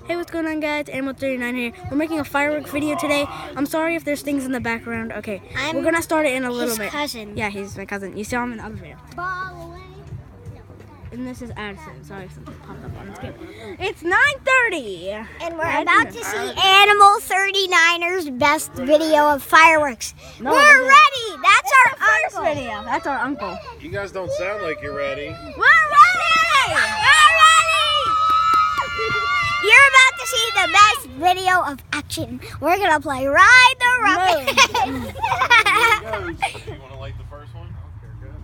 Hey, what's going on, guys? Animal39 here. We're making a fireworks video today. I'm sorry if there's things in the background. Okay, we're gonna start it in a little bit. Cousin. Yeah, he's my cousin. You saw him in the other video. Ball away. And this is Addison. Sorry if something popped up on the screen. It's 9:30. And we're about to see Animal 39er's best video of fireworks. No, we're ready. That's our First uncle. video. That's our uncle. You guys don't sound like you're ready. We're ready. We're ready. You're about to see the best video of action. We're gonna play Ride the Rocket. You want to light the first one?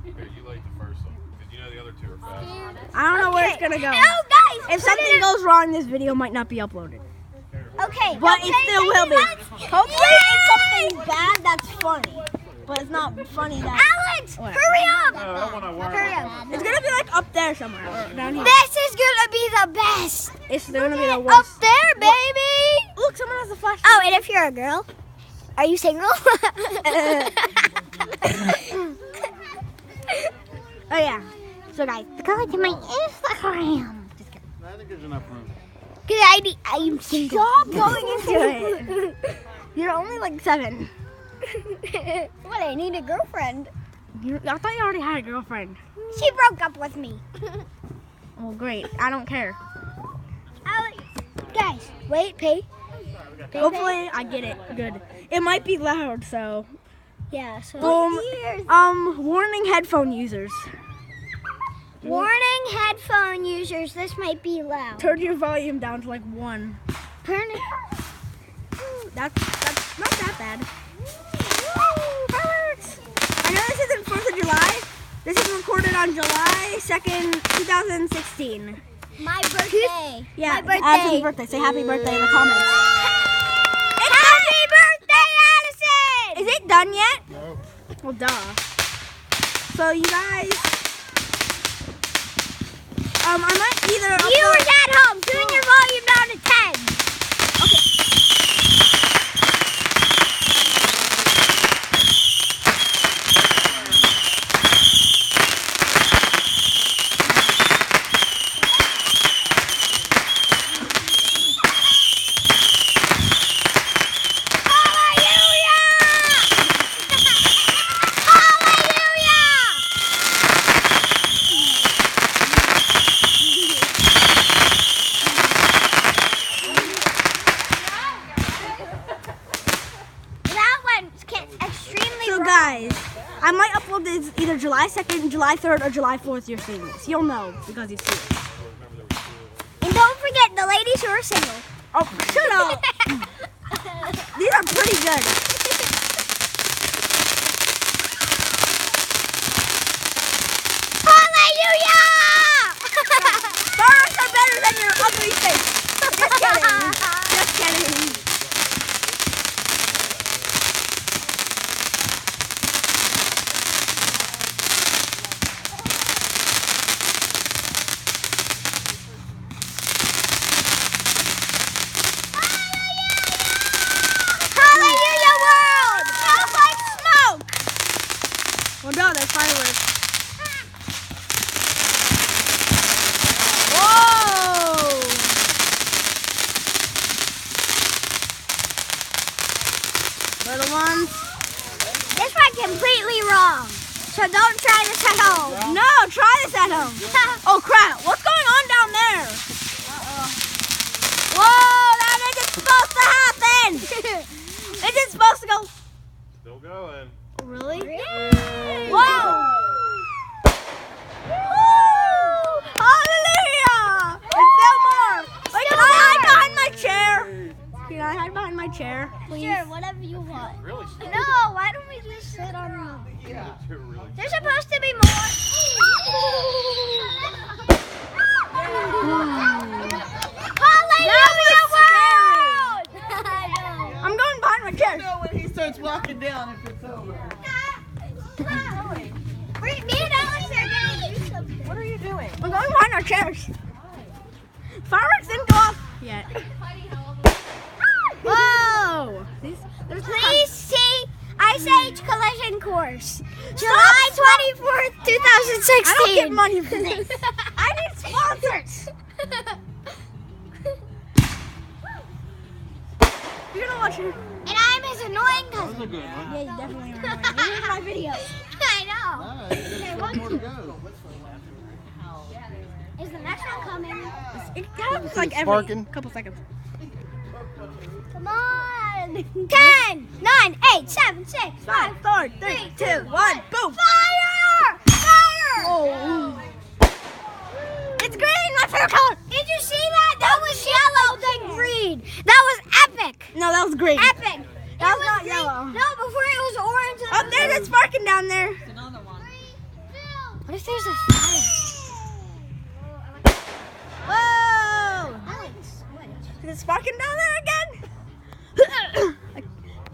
Okay, you light the first one. Because you know the other two are fast. I don't know where it's gonna go. Oh, guys. If something goes wrong, this video might not be uploaded. Okay. But don't it pay still will be. attention. Hopefully it's something bad that's funny. But it's not funny that... Alex, Whatever. hurry up. No, I don't want to worry. Hurry up. It's gonna be like up there somewhere. Or down here. This is gonna be the best. It's gonna be the Up worst. there, baby. Look, someone has a flashlight. Oh, and if you're a girl, are you single? Oh yeah. So guys, Go to my Instagram. I think there's enough room. Cause I'm single. stop going into it. You're only like 7. What? I need a girlfriend. I thought you already had a girlfriend. She broke up with me. Well, great. I don't care. Alex, guys, wait, pay. Hopefully, I get it. Good. It might be loud, so. Yeah. So. Warning headphone users. Warning, headphone users. This might be loud. Turn your volume down to like 1. Turn it. That's not that bad. Fireworks! I know this isn't 4th of July. This is recorded on July 2nd, 2016. My birthday. Yeah, My birthday. Addison's birthday. Say happy birthday in the comments. Happy birthday, Addison! Is it done yet? No. Well, duh. So you guys, I might either upload. Viewers at home, turn your volume down to 10. So guys, I might upload this either July 2nd, July 3rd, or July 4th. You're seeing this. You'll know because you see it. And don't forget the ladies who are single. Oh, shut up. These are pretty good. Hallelujah! Fireworks are better than your ugly face. Just kidding. Just kidding. Hallelujah world! Smells like smoke! Well, no, that's fireworks. Whoa! Little ones. This went completely wrong. So don't try this at home. No, try this at home. Oh crap! What's going on down there? Whoa! That isn't supposed to happen. Isn't supposed to go. Still going. Really? Yay! Whoa! Woo! Hallelujah! And still more. Wait, can I hide behind my chair? Can I hide behind my chair, please? Sure, whatever you want. Really? No, why don't we just sit on the... Yeah. Really. There's supposed to be more. Hallelujah world! I'm going behind my chair. When he starts walking down, if it's over. Me and Alex are gonna do something. What are you doing? I'm going behind our chairs. Fireworks didn't go off yet. Whoa! Please see Ice Age Collision Course. July 24th, 2016. I don't get money for this. I need sponsors. You're gonna watch it. And I'm his annoying That was cousin. a good one. Yeah, you definitely are. This is my video. I know. Ah, there's one more to go. Is the next one coming? It happens like every Sparking? couple seconds. Come on. 10, 9, 8, 7, 6, 5, 4, 3, 2, 1, boom! Fire! Fire! Oh. It's green, my favorite color. Did you see that? That was yellow, then green. That was epic. No, that was green. Epic. That was It not green. yellow. No, before it was orange. and Up there's it's sparking down there. What if there's a fire? Whoa! Is it sparking down there again?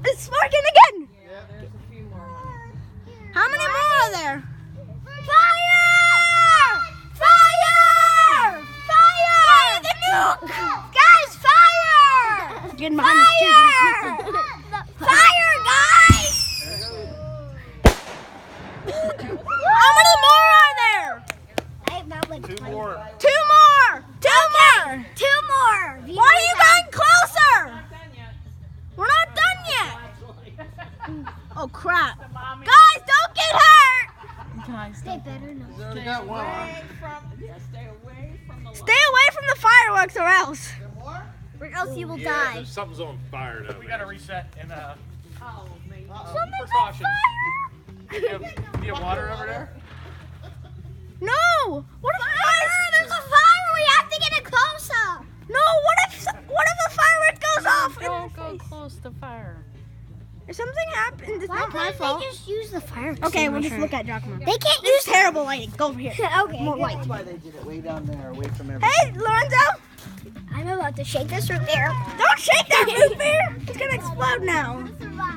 It's sparking again. Yeah, there's a few more. How many more are there? Fire! Fire! Fire! The nuke! Guys, fire! Getting behind this tree. Fire, guys! How many more are there? I have not like 2 more. 2 more. 2 more. 2 more. Why are you going closer? We're not done yet. Oh crap! Guys, don't get hurt. They better not. He's already got one. Stay away from the fireworks, or else. Or else you will Yeah, die. something's on fire though. We gotta reset and Something's on precautions. fire! you have water over there? No. What if There's a fire! We have to get it close up! No. What if the firework goes off? Don't go close to fire. If something happens, it's Why not my couldn't fault. they just use the fire Okay, we'll just extinguisher? look at Giacomo. They can't This is use terrible lighting. Go over here. Okay. More good. light. That's why they did it way down there, away from everything. Hey, Lorenzo. I'm about to shake this root beer. Don't shake that root beer. It's gonna explode now.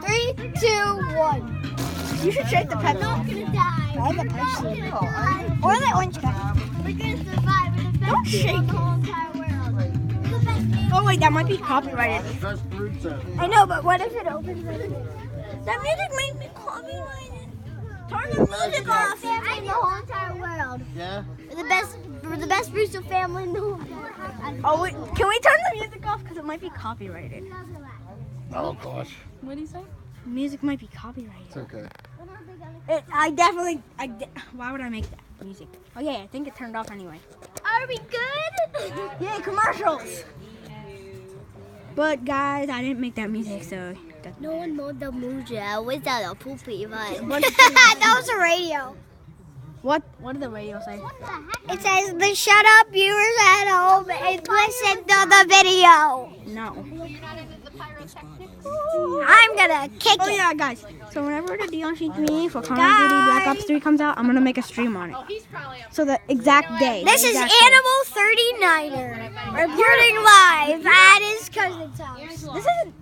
3, 2, 1. You should shake the I'm Pepsi. not gonna die. Try the Pepsi. Or the orange cup. We're gonna survive. We're the best Don't people in shake the whole entire world. We're the best people. Oh wait, that might be copyrighted. Best fruits out. I know, but what if it opens it? That music made me copyrighted. Turn the music off. Family in the whole entire world. Yeah? We're the best Russo family in the whole world. Oh wait, can we turn the music off because it might be copyrighted? Oh gosh. What do you say? Music might be copyrighted. It's okay. Why would I make that music? Oh yeah, I think it turned off anyway. Are we good? Yay, commercials! But guys, I didn't make that music, so. No one mowed the mojo without a poopy vibe. That was a radio. What did the radio say? It says the shut up viewers at home and listen to the video. No. I'm gonna kick Oh it. yeah, guys. So whenever the Dion Sheets Me for Call of Duty Black Ops 3 comes out, I'm gonna make a stream on it. So the exact day. This the is exact day. Animal 39er reporting live at his cousin's house.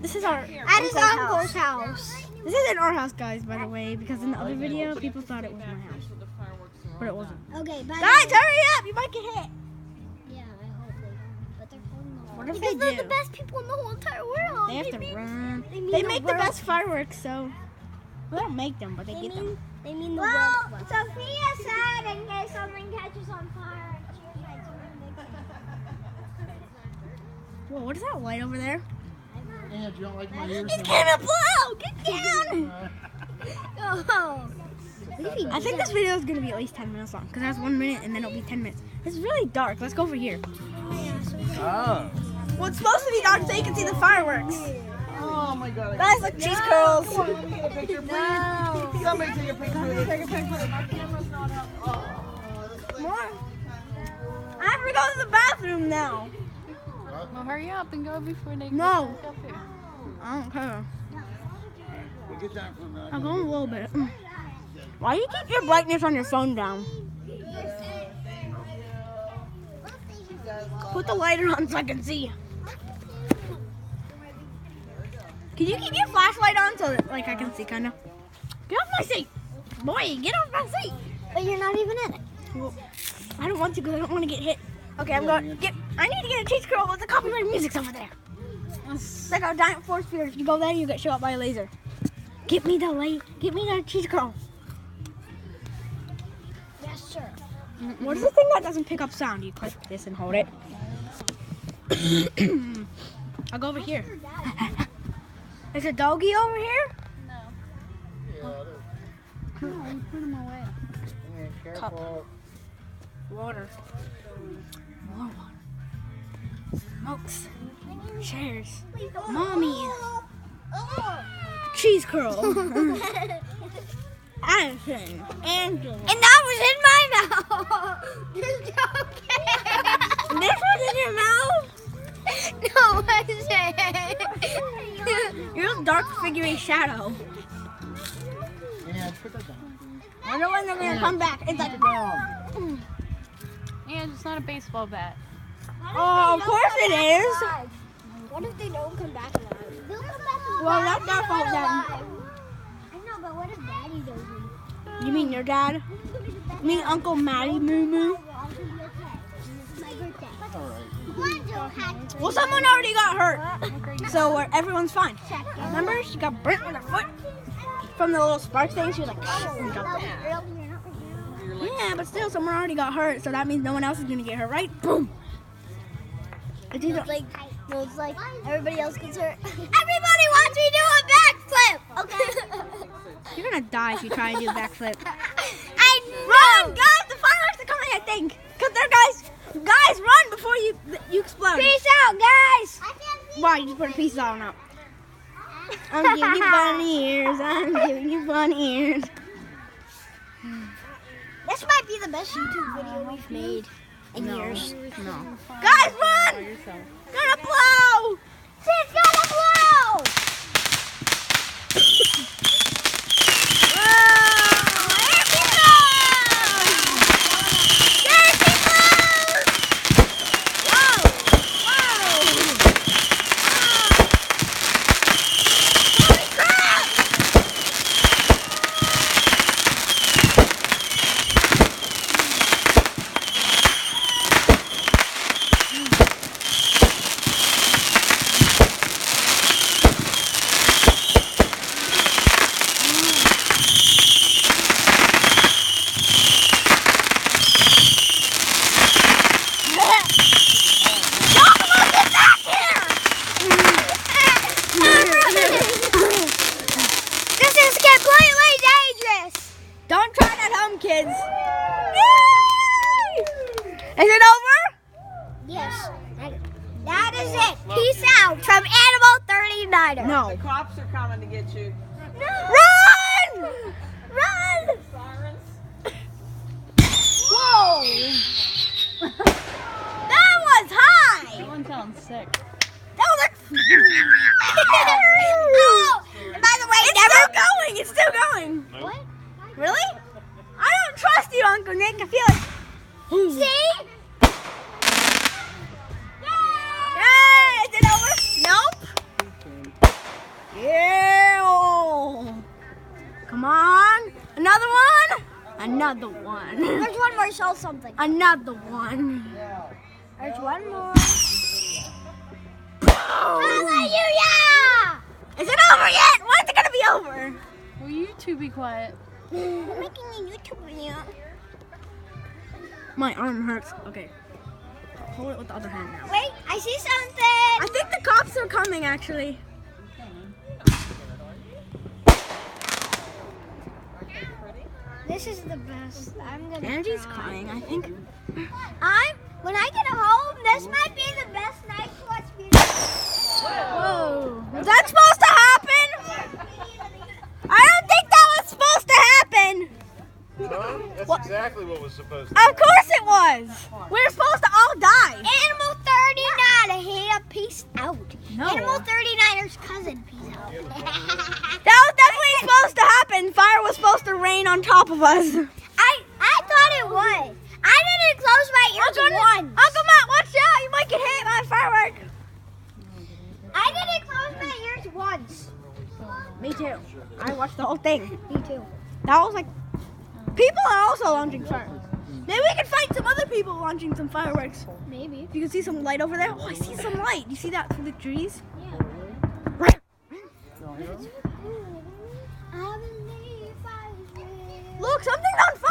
This is our At his uncle's house. This isn't our house, guys, by the way, because in the other video, people thought it was my house, but it wasn't. Okay, bye. Guys, hurry up! You might get hit. Yeah, I hope they don't. But they're holding on. What if Because they they're do? the best people in the whole entire world. They have to mean- run. they mean They the make the world. best fireworks, so we don't make them, but they get them. They mean the world. Sophia said in case something catches on fire, she was like, Whoa, what is that light over there? And you don't like my ears? It's gonna blow! Get down! oh. I think this video is gonna be at least 10 minutes long, because that's 1 minute and then it'll be 10 minutes. It's really dark. Let's go over here. Oh. Well, it's supposed to be dark so you can see the fireworks. Oh my god. Guys, look, cheese curls. Come on, let me get a picture, please. Somebody take a picture with it. More. I have to go to the bathroom now. Well, hurry up and go before they No. get up here. I don't care. We'll get down from I'll go in a little bit. Why do you keep your brightness on your phone down? Put the lighter on so I can see. Can you keep your flashlight on so that, like, I can see, kind of? Get off my seat! Boy, get off my seat! But you're not even in it. Well, I don't want to because I don't want to get hit. Okay, I'm going to get... I need to get a cheese curl with the copyright music's over there. It's like our giant force field. If you go there, you get shot by a laser. Get me the light. Get me the cheese curl. Yes, sir. What is the thing that doesn't pick up sound? You click this and hold it. I'll go over here. Is a doggy over here? No. Yeah, No, you put him away. careful. Water. More water. Smokes. Chairs. Mommy. Cheese curl. Addison. Angela. And that was in my mouth. Just joking. This was in your mouth? No, I said. You're a dark figure shadow. Yeah, put that down. I wonder when they're gonna come back. It's like, And it's not a baseball bat. oh, of course it is. What if they don't come back alive? They'll come back alive. Well, that's their fault then. I know, but what if Daddy doesn't? You mean your dad? You mean Uncle Matty Moo Moo? Well, someone already got hurt, so everyone's fine. Remember, she got burnt with her foot from the little spark thing. She was like, and jumped in. Yeah, but still, someone already got hurt, so that means no one else is gonna get hurt, right? Boom. It's either It's like everybody else gets hurt. Everybody wants me to do a backflip. Okay. you're gonna die if you try and do a backflip. I Run, guys! The fireworks are coming, I think. Cause they're guys, run before you explode. Peace out, guys. Why you just put a piece on up? I'm giving you bunny ears. I'm giving you bunny ears. This might be the best YouTube video we've made in years. No. Guys, run! Gonna blow! It's gonna blow. This is completely dangerous. Don't try that at home, kids. Yay! Is it over? Yes. That is it. Peace out from Animal 39er. No. Cops are coming to get you. Run! Run! Whoa! That was high! Someone sounds sick. That was like... Oh, and by the way, It's still going! It's still going! Nope. Really? I don't trust you, Uncle Nick. I feel like... see? Hey, is it over? Nope. Yeah. Come on. Another one? Another one. There's one more. Show something. Another one. There's one more. Oh. Hallelujah! Is it over yet? When's it gonna be over? Will you two be quiet? I'm making a YouTube video. My arm hurts. Okay. Hold it with the other hand now. Wait, I see I something. think the cops are coming, actually. This is the best. I'm gonna. Angie's cry. crying, I think. When I get home, this might be the best night to watch video. Whoa. Was that supposed to happen? I don't think that was supposed to happen. Huh? That's What? exactly what was supposed to Of course it was. We were supposed to all die. Animal 39, hey, peace out. No. Animal 39er's cousin, peace out. That was definitely supposed to happen. Fire was supposed to rain on top of us. I thought it was. I didn't close my ears once. Uncle Matt, watch out. You might get hit by a firework. I didn't close my ears once. Me too. I watched the whole thing. Me too. That was like, people are also launching fireworks. Maybe we can find some other people launching some fireworks. Maybe. You can see some light over there. Oh, I see some light. You see that through the trees? Look, something's on fire.